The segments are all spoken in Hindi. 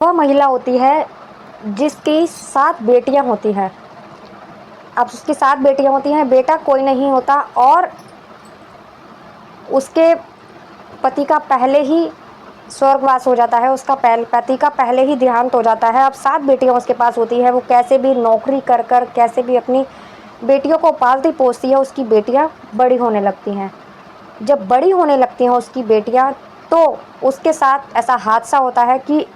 वह महिला होती है जिसकी 7 बेटियां होती हैं। अब उसकी 7 बेटियां होती हैं, बेटा कोई नहीं होता और उसके पति का पहले ही स्वर्गवास हो जाता है, उसका पति का पहले ही देहांत हो जाता है। अब 7 बेटियां उसके पास होती है, वो कैसे भी नौकरी कर कर कैसे भी अपनी बेटियों को पालती पोसती है। उसकी बेटियां बड़ी होने लगती हैं। जब बड़ी होने लगती हैं उसकी बेटियां, तो उसके साथ ऐसा हादसा होता है कि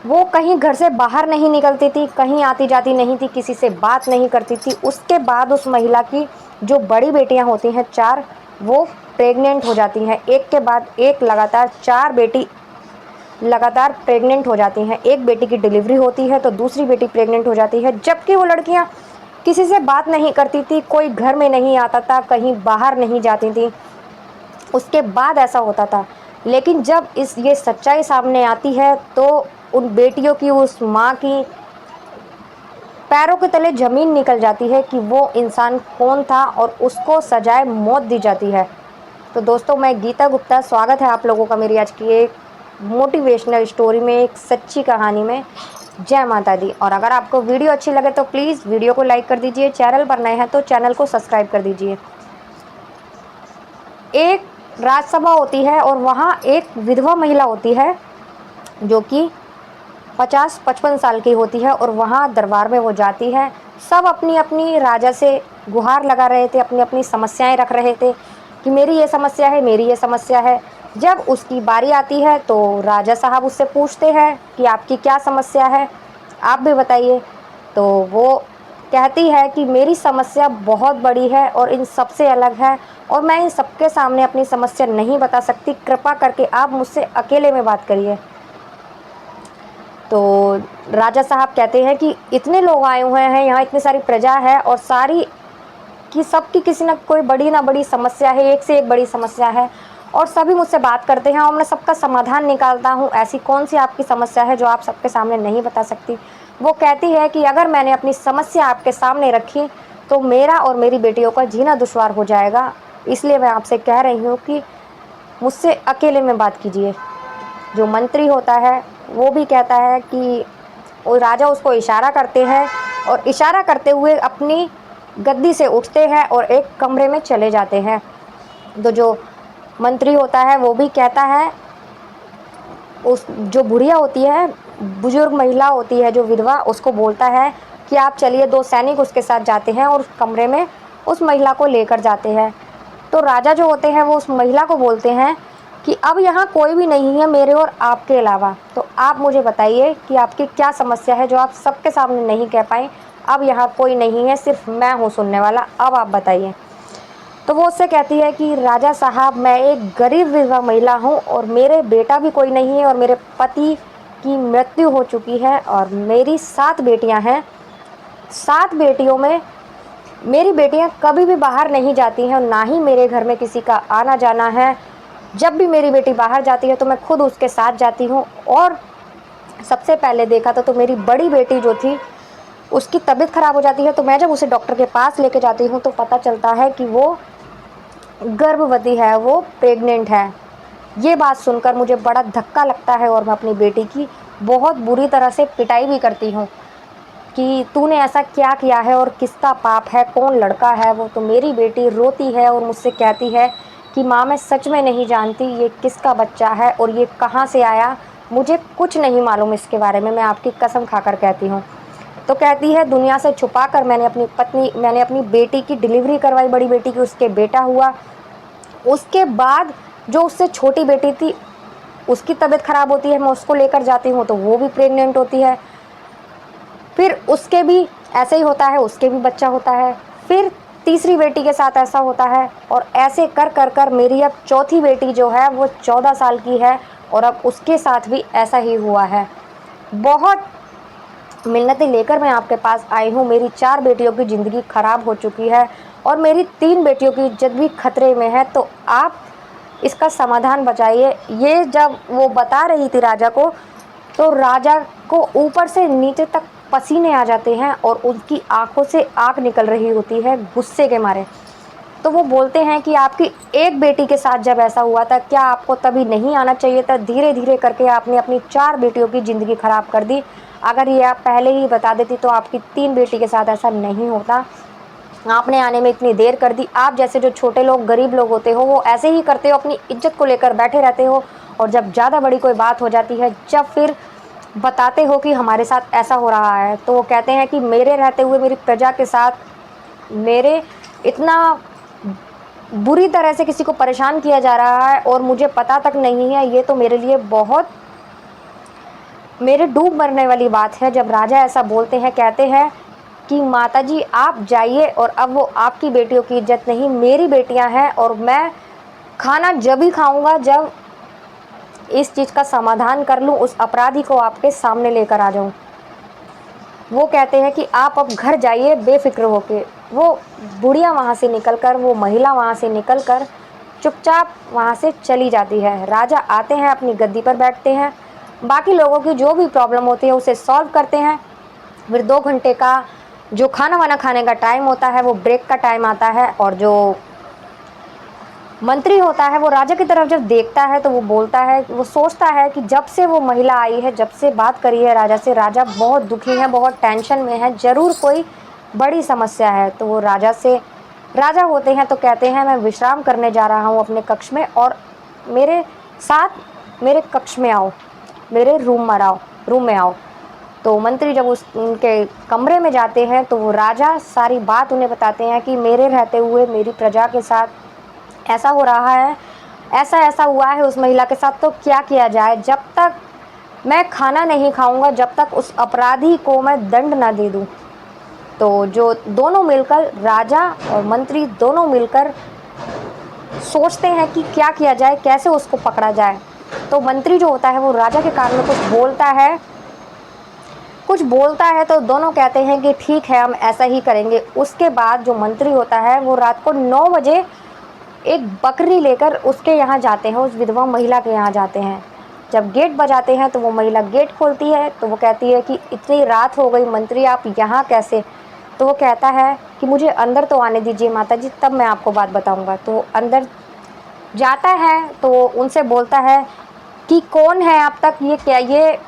वो कहीं घर से बाहर नहीं निकलती थी, कहीं आती जाती नहीं थी, किसी से बात नहीं करती थी। उसके बाद उस महिला की जो बड़ी बेटियां होती हैं 4, वो प्रेग्नेंट हो जाती हैं। एक के बाद एक लगातार 4 बेटी लगातार प्रेग्नेंट हो जाती हैं। एक बेटी की डिलीवरी होती है तो दूसरी बेटी प्रेग्नेंट हो जाती है। जबकि वो लड़कियां किसी से बात नहीं करती थी, कोई घर में नहीं आता था, कहीं बाहर नहीं जाती थी। उसके बाद ऐसा होता था। लेकिन जब ये सच्चाई सामने आती है तो उन बेटियों की, उस माँ की पैरों के तले जमीन निकल जाती है कि वो इंसान कौन था और उसको सजाए मौत दी जाती है। तो दोस्तों, मैं गीता गुप्ता, स्वागत है आप लोगों का मेरी आज की एक मोटिवेशनल स्टोरी में, एक सच्ची कहानी में। जय माता दी। और अगर आपको वीडियो अच्छी लगे तो प्लीज़ वीडियो को लाइक कर दीजिए, चैनल पर नए हैं तो चैनल को सब्सक्राइब कर दीजिए। एक राज्यसभा होती है और वहाँ एक विधवा महिला होती है जो कि 50-55 साल की होती है और वहाँ दरबार में वो जाती है। सब अपनी अपनी राजा से गुहार लगा रहे थे, अपनी अपनी समस्याएं रख रहे थे कि मेरी ये समस्या है, मेरी ये समस्या है। जब उसकी बारी आती है तो राजा साहब उससे पूछते हैं कि आपकी क्या समस्या है, आप भी बताइए। तो वो कहती है कि मेरी समस्या बहुत बड़ी है और इन सबसे अलग है और मैं इन सबके सामने अपनी समस्या नहीं बता सकती, कृपा करके आप मुझसे अकेले में बात करिए। तो राजा साहब कहते हैं कि इतने लोग आए हुए हैं, यहाँ इतनी सारी प्रजा है और सारी की सबकी किसी न कोई बड़ी ना बड़ी समस्या है, एक से एक बड़ी समस्या है और सभी मुझसे बात करते हैं और मैं सबका समाधान निकालता हूँ। ऐसी कौन सी आपकी समस्या है जो आप सबके सामने नहीं बता सकती? वो कहती है कि अगर मैंने अपनी समस्या आपके सामने रखी तो मेरा और मेरी बेटियों का जीना दुश्वार हो जाएगा, इसलिए मैं आपसे कह रही हूँ कि मुझसे अकेले में बात कीजिए। जो मंत्री होता है वो भी कहता है कि वो राजा उसको इशारा करते हैं और इशारा करते हुए अपनी गद्दी से उठते हैं और एक कमरे में चले जाते हैं। तो जो मंत्री होता है वो भी कहता है, उस जो बुढ़िया होती है, बुजुर्ग महिला होती है जो विधवा, उसको बोलता है कि आप चलिए। 2 सैनिक उसके साथ जाते हैं और उस कमरे में उस महिला को लेकर जाते हैं। तो राजा जो होते हैं वो उस महिला को बोलते हैं कि अब यहाँ कोई भी नहीं है मेरे और आपके अलावा, तो आप मुझे बताइए कि आपकी क्या समस्या है जो आप सबके सामने नहीं कह पाए। अब यहाँ कोई नहीं है, सिर्फ मैं हूँ सुनने वाला, अब आप बताइए। तो वो उससे कहती है कि राजा साहब, मैं एक गरीब विधवा महिला हूँ और मेरे बेटा भी कोई नहीं है और मेरे पति की मृत्यु हो चुकी है और मेरी 7 बेटियाँ हैं। 7 बेटियों में मेरी बेटियां कभी भी बाहर नहीं जाती हैं और ना ही मेरे घर में किसी का आना जाना है। जब भी मेरी बेटी बाहर जाती है तो मैं खुद उसके साथ जाती हूँ। और सबसे पहले देखा था तो मेरी बड़ी बेटी जो थी उसकी तबीयत खराब हो जाती है, तो मैं जब उसे डॉक्टर के पास लेके जाती हूँ तो पता चलता है कि वो गर्भवती है, वो प्रेग्नेंट है। ये बात सुनकर मुझे बड़ा धक्का लगता है और मैं अपनी बेटी की बहुत बुरी तरह से पिटाई भी करती हूँ कि तूने ऐसा क्या किया है और किसका पाप है, कौन लड़का है वो। तो मेरी बेटी रोती है और मुझसे कहती है कि माँ, मैं सच में नहीं जानती ये किसका बच्चा है और ये कहाँ से आया, मुझे कुछ नहीं मालूम इसके बारे में, मैं आपकी कसम खाकर कहती हूँ। तो कहती है, दुनिया से छुपा कर मैंने अपनी बेटी की डिलीवरी करवाई, बड़ी बेटी की, उसके बेटा हुआ। उसके बाद जो उससे छोटी बेटी थी उसकी तबीयत खराब होती है, मैं उसको लेकर जाती हूँ तो वो भी प्रेग्नेंट होती है। फिर उसके भी ऐसे ही होता है, उसके भी बच्चा होता है। फिर तीसरी बेटी के साथ ऐसा होता है और ऐसे कर कर कर मेरी अब चौथी बेटी जो है वो 14 साल की है और अब उसके साथ भी ऐसा ही हुआ है। बहुत मिन्नतें लेकर मैं आपके पास आई हूँ। मेरी 4 बेटियों की ज़िंदगी खराब हो चुकी है और मेरी 3 बेटियों की इज्जत भी खतरे में है, तो आप इसका समाधान बताइए। ये जब वो बता रही थी राजा को, तो राजा को ऊपर से नीचे तक पसीने आ जाते हैं और उनकी आंखों से आग निकल रही होती है गुस्से के मारे। तो वो बोलते हैं कि आपकी एक बेटी के साथ जब ऐसा हुआ था, क्या आपको तभी नहीं आना चाहिए था? धीरे धीरे करके आपने अपनी 4 बेटियों की ज़िंदगी ख़राब कर दी। अगर ये आप पहले ही बता देती तो आपकी 3 बेटी के साथ ऐसा नहीं होता। आपने आने में इतनी देर कर दी। आप जैसे जो छोटे लोग, गरीब लोग होते हो, वो ऐसे ही करते हो, अपनी इज्जत को लेकर बैठे रहते हो, और जब ज़्यादा बड़ी कोई बात हो जाती है, जब फिर बताते हो कि हमारे साथ ऐसा हो रहा है, तो वो कहते हैं कि मेरे रहते हुए मेरी प्रजा के साथ मेरे इतना बुरी तरह से किसी को परेशान किया जा रहा है और मुझे पता तक नहीं है। ये तो मेरे लिए बहुत मेरे डूब मरने वाली बात है। जब राजा ऐसा बोलते हैं, कहते हैं कि माताजी आप जाइए, और अब वो आपकी बेटियों की इज्जत नहीं, मेरी बेटियां हैं, और मैं खाना जब ही खाऊंगा जब इस चीज़ का समाधान कर लूँ, उस अपराधी को आपके सामने लेकर आ जाऊँ। वो कहते हैं कि आप अब घर जाइए बेफिक्र होके। वो बुढ़िया वहाँ से निकलकर, वो महिला वहाँ से निकलकर चुपचाप वहाँ से चली जाती है। राजा आते हैं, अपनी गद्दी पर बैठते हैं, बाकी लोगों की जो भी प्रॉब्लम होती है उसे सॉल्व करते हैं। फिर 2 घंटे का जो खाना वाना खाने का टाइम होता है, वो ब्रेक का टाइम आता है, और जो मंत्री होता है वो राजा की तरफ जब देखता है तो वो बोलता है, वो सोचता है कि जब से वो महिला आई है, जब से बात करी है राजा से, राजा बहुत दुखी है, बहुत टेंशन में है, ज़रूर कोई बड़ी समस्या है। तो वो राजा होते हैं तो कहते हैं, मैं विश्राम करने जा रहा हूँ अपने कक्ष में, और मेरे साथ मेरे कक्ष में आओ, मेरे रूम में आओ। तो मंत्री जब उनके कमरे में जाते हैं तो वो राजा सारी बात उन्हें बताते हैं कि मेरे रहते हुए मेरी प्रजा के साथ ऐसा हो रहा है, ऐसा ऐसा हुआ है उस महिला के साथ, तो क्या किया जाए? जब तक मैं खाना नहीं खाऊंगा, जब तक उस अपराधी को मैं दंड ना दे दूं। तो जो दोनों मिलकर, राजा और मंत्री दोनों मिलकर सोचते हैं कि क्या किया जाए, कैसे उसको पकड़ा जाए। तो मंत्री जो होता है वो राजा के कान में कुछ बोलता है, तो दोनों कहते हैं कि ठीक है, हम ऐसा ही करेंगे। उसके बाद जो मंत्री होता है वो रात को 9 बजे एक बकरी लेकर उसके यहाँ जाते हैं, उस विधवा महिला के यहाँ जाते हैं। जब गेट बजाते हैं तो वो महिला गेट खोलती है, तो वो कहती है कि इतनी रात हो गई मंत्री, आप यहाँ कैसे? तो वो कहता है कि मुझे अंदर तो आने दीजिए माताजी, तब मैं आपको बात बताऊँगा। तो अंदर जाता है तो उनसे बोलता है कि कौन है आप तक, ये क्या? ये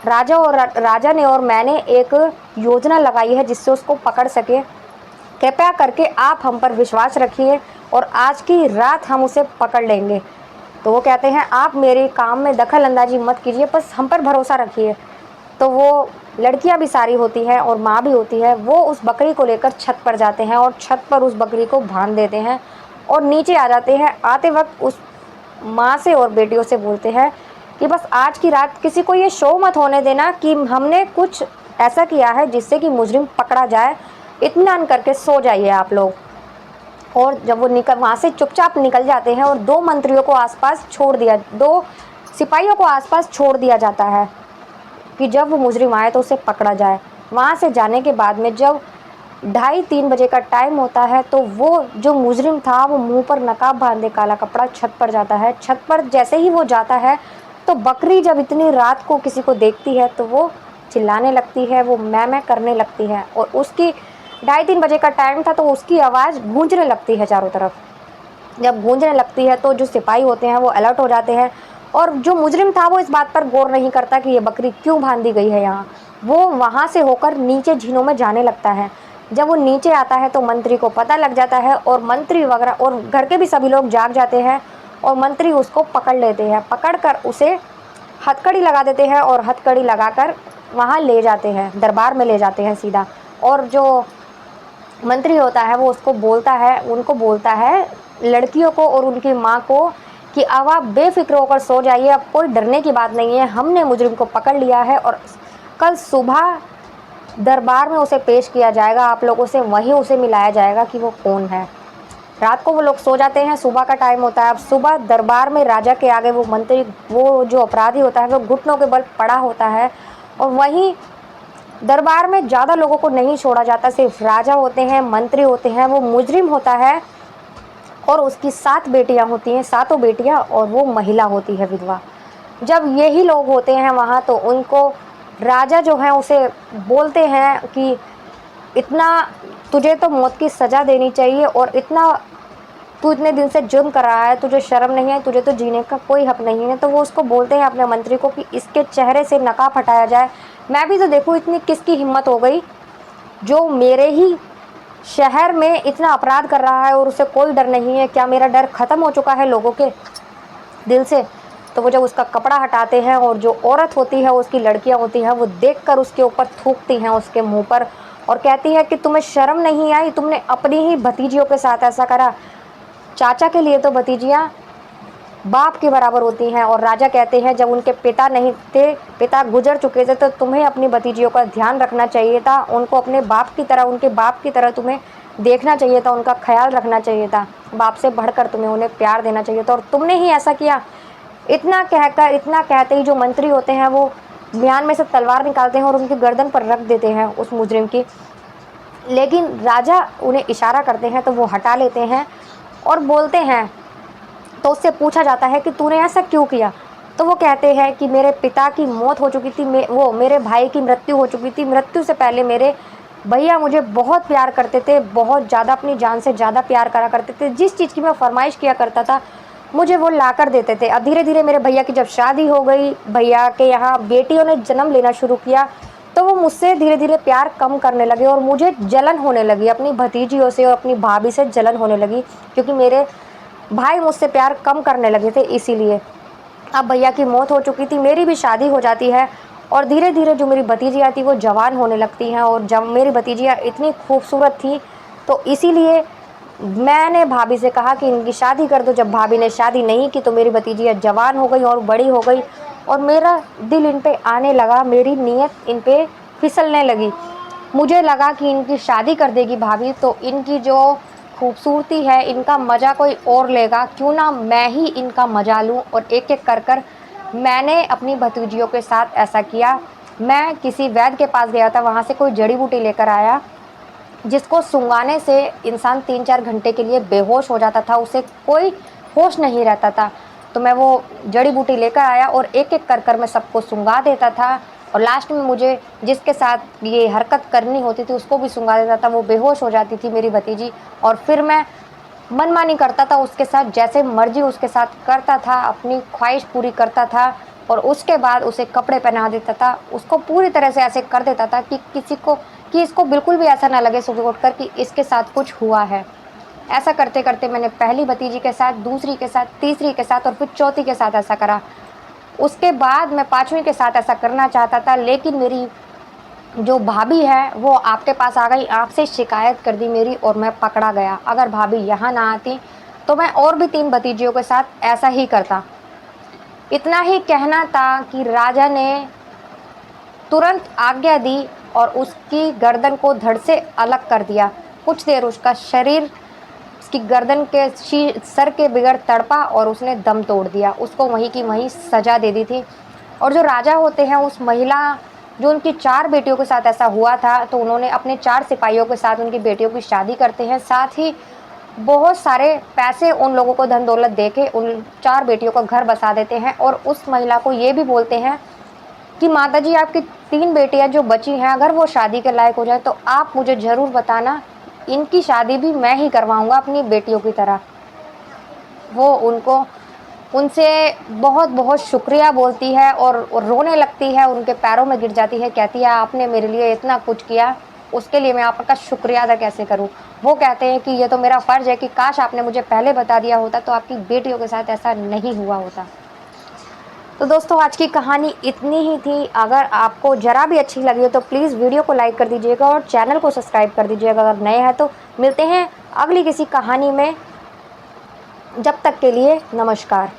राजा ने और मैंने एक योजना लगाई है जिससे उसको पकड़ सके। कृपया करके आप हम पर विश्वास रखिए और आज की रात हम उसे पकड़ लेंगे। तो वो कहते हैं, आप मेरे काम में दखल अंदाजी मत कीजिए, बस हम पर भरोसा रखिए। तो वो लड़कियां भी सारी होती हैं और माँ भी होती है, वो उस बकरी को लेकर छत पर जाते हैं और छत पर उस बकरी को बांध देते हैं और नीचे आ जाते हैं। आते वक्त उस माँ से और बेटियों से बोलते हैं कि बस आज की रात किसी को ये शो मत होने देना कि हमने कुछ ऐसा किया है जिससे कि मुजरिम पकड़ा जाए। इत्मीनान करके सो जाइए आप लोग। और जब वो वहाँ से चुपचाप निकल जाते हैं और 2 मंत्रियों को आसपास छोड़ दिया, 2 सिपाहियों को आसपास छोड़ दिया जाता है कि जब वो मुजरिम आए तो उसे पकड़ा जाए। वहाँ से जाने के बाद में जब 2:30-3 बजे का टाइम होता है तो वो जो मुजरिम था वो मुंह पर नकाब बांधे काला कपड़ा छत पर जाता है। छत पर जैसे ही वो जाता है तो बकरी जब इतनी रात को किसी को देखती है तो वो चिल्लाने लगती है, वो मैं करने लगती है, और उसकी 2:30-3 बजे का टाइम था तो उसकी आवाज़ गूंजने लगती है चारों तरफ। जब गूंजने लगती है तो जो सिपाही होते हैं वो अलर्ट हो जाते हैं, और जो मुजरिम था वो इस बात पर गौर नहीं करता कि ये बकरी क्यों बांधी गई है यहाँ। वो वहाँ से होकर नीचे झीलों में जाने लगता है। जब वो नीचे आता है तो मंत्री को पता लग जाता है, और मंत्री वगैरह और घर के भी सभी लोग जाग जाते हैं, और मंत्री उसको पकड़ लेते हैं। पकड़ कर उसे हथकड़ी लगा देते हैं और हथकड़ी लगाकर वहाँ ले जाते हैं, दरबार में ले जाते हैं सीधा। और जो मंत्री होता है वो उनको बोलता है लड़कियों को और उनकी माँ को कि अब आप बेफिक्र होकर सो जाइए, अब कोई डरने की बात नहीं है, हमने मुजरिम को पकड़ लिया है और कल सुबह दरबार में उसे पेश किया जाएगा, आप लोगों से वहीं उसे मिलाया जाएगा कि वो कौन है। रात को वो लोग सो जाते हैं, सुबह का टाइम होता है। अब सुबह दरबार में राजा के आगे वो जो अपराधी होता है वो घुटनों के बल पड़ा होता है, और वहीं दरबार में ज़्यादा लोगों को नहीं छोड़ा जाता, सिर्फ राजा होते हैं, मंत्री होते हैं, वो मुजरिम होता है और उसकी 7 बेटियां होती हैं, 7 बेटियां, और वो महिला होती है विधवा। जब यही लोग होते हैं वहाँ तो उनको राजा जो है उसे बोलते हैं कि इतना तुझे तो मौत की सज़ा देनी चाहिए, और इतना तू इतने दिन से जुर्म कर रहा है, तुझे शर्म नहीं है, तुझे तो जीने का कोई हक नहीं है। तो वो उसको बोलते हैं अपने मंत्री को कि इसके चेहरे से नकाब हटाया जाए, मैं भी तो देखूँ इतनी किसकी हिम्मत हो गई जो मेरे ही शहर में इतना अपराध कर रहा है और उसे कोई डर नहीं है। क्या मेरा डर ख़त्म हो चुका है लोगों के दिल से? तो वो जब उसका कपड़ा हटाते हैं और जो औरत होती है, उसकी लड़कियां होती हैं, वो देखकर उसके ऊपर थूकती हैं उसके मुंह पर और कहती है कि तुम्हें शर्म नहीं आई, तुमने अपनी ही भतीजियों के साथ ऐसा करा। चाचा के लिए तो भतीजियाँ बाप के बराबर होती हैं। और राजा कहते हैं जब उनके पिता नहीं थे, पिता गुजर चुके थे, तो तुम्हें अपनी भतीजियों का ध्यान रखना चाहिए था, उनको अपने बाप की तरह, उनके बाप की तरह तुम्हें देखना चाहिए था, उनका ख्याल रखना चाहिए था, बाप से बढ़कर तुम्हें उन्हें प्यार देना चाहिए था, और तुमने ही ऐसा किया। इतना कहते ही जो मंत्री होते हैं वो म्यान में से तलवार निकालते हैं और उनकी गर्दन पर रख देते हैं उस मुजरिम की। लेकिन राजा उन्हें इशारा करते हैं तो वो हटा लेते हैं और बोलते हैं, तो उससे पूछा जाता है कि तूने ऐसा क्यों किया? तो वो कहते हैं कि मेरे पिता की मौत हो चुकी थी, वो मेरे भाई की मृत्यु हो चुकी थी, मृत्यु से पहले मेरे भैया मुझे बहुत प्यार करते थे, बहुत ज़्यादा, अपनी जान से ज़्यादा प्यार करा करते थे। जिस चीज़ की मैं फरमाइश किया करता था मुझे वो ला कर देते थे। अब धीरे धीरे मेरे भैया की जब शादी हो गई, भैया के यहाँ बेटियों ने जन्म लेना शुरू किया, तो वो मुझसे धीरे धीरे प्यार कम करने लगे और मुझे जलन होने लगी, अपनी भतीजियों से और अपनी भाभी से जलन होने लगी, क्योंकि मेरे भाई मुझसे प्यार कम करने लगे थे। इसीलिए अब भैया की मौत हो चुकी थी, मेरी भी शादी हो जाती है और धीरे धीरे जो मेरी भतीजियाँ थी वो जवान होने लगती हैं। और जब मेरी भतीजियाँ इतनी खूबसूरत थी तो इसीलिए मैंने भाभी से कहा कि इनकी शादी कर दो। जब भाभी ने शादी नहीं की तो मेरी भतीजियाँ जवान हो गई और बड़ी हो गई और मेरा दिल इन पे आने लगा, मेरी नीयत इन पे फिसलने लगी। मुझे लगा कि इनकी शादी कर देगी भाभी तो इनकी जो खूबसूरती है इनका मज़ा कोई और लेगा, क्यों ना मैं ही इनका मज़ा लूँ। और एक एक कर कर मैंने अपनी भतीजियों के साथ ऐसा किया। मैं किसी वैद्य के पास गया था, वहाँ से कोई जड़ी बूटी लेकर आया जिसको सूंघाने से इंसान 3-4 घंटे के लिए बेहोश हो जाता था, उसे कोई होश नहीं रहता था। तो मैं वो जड़ी बूटी लेकर आया और एक एक कर कर मैं सबको सूंघा देता था और लास्ट में मुझे जिसके साथ ये हरकत करनी होती थी उसको भी सूंघा देता था। वो बेहोश हो जाती थी मेरी भतीजी और फिर मैं मनमानी करता था उसके साथ, जैसे मर्जी उसके साथ करता था, अपनी ख्वाहिश पूरी करता था और उसके बाद उसे कपड़े पहना देता था। उसको पूरी तरह से ऐसे कर देता था कि इसको बिल्कुल भी ऐसा ना लगे सुबह उठकर कि इसके साथ कुछ हुआ है। ऐसा करते करते मैंने पहली भतीजी के साथ, दूसरी के साथ, तीसरी के साथ और फिर चौथी के साथ ऐसा करा। उसके बाद मैं पाँचवीं के साथ ऐसा करना चाहता था, लेकिन मेरी जो भाभी है वो आपके पास आ गई, आपसे शिकायत कर दी मेरी और मैं पकड़ा गया। अगर भाभी यहाँ ना आती तो मैं और भी 3 भतीजियों के साथ ऐसा ही करता। इतना ही कहना था कि राजा ने तुरंत आज्ञा दी और उसकी गर्दन को धड़ से अलग कर दिया। कुछ देर उसका शरीर उसकी गर्दन के सर के बिगड़ तड़पा और उसने दम तोड़ दिया। उसको वहीं की वहीं सजा दे दी थी। और जो राजा होते हैं, उस महिला जो उनकी 4 बेटियों के साथ ऐसा हुआ था, तो उन्होंने अपने 4 सिपाहियों के साथ उनकी बेटियों की शादी करते हैं, साथ ही बहुत सारे पैसे उन लोगों को धन दौलत दे के उन 4 बेटियों का घर बसा देते हैं। और उस महिला को ये भी बोलते हैं कि माताजी आपकी 3 बेटियां जो बची हैं, अगर वो शादी के लायक हो जाए तो आप मुझे ज़रूर बताना, इनकी शादी भी मैं ही करवाऊंगा अपनी बेटियों की तरह। वो उनसे बहुत बहुत शुक्रिया बोलती है और रोने लगती है, उनके पैरों में गिर जाती है, कहती है आपने मेरे लिए इतना कुछ किया, उसके लिए मैं आपका शुक्रिया अदा कैसे करूं। वो कहते हैं कि ये तो मेरा फ़र्ज़ है कि काश आपने मुझे पहले बता दिया होता तो आपकी बेटियों के साथ ऐसा नहीं हुआ होता। तो दोस्तों आज की कहानी इतनी ही थी। अगर आपको ज़रा भी अच्छी लगी हो तो प्लीज़ वीडियो को लाइक कर दीजिएगा और चैनल को सब्सक्राइब कर दीजिएगा अगर नए हैं तो। मिलते हैं अगली किसी कहानी में, जब तक के लिए नमस्कार।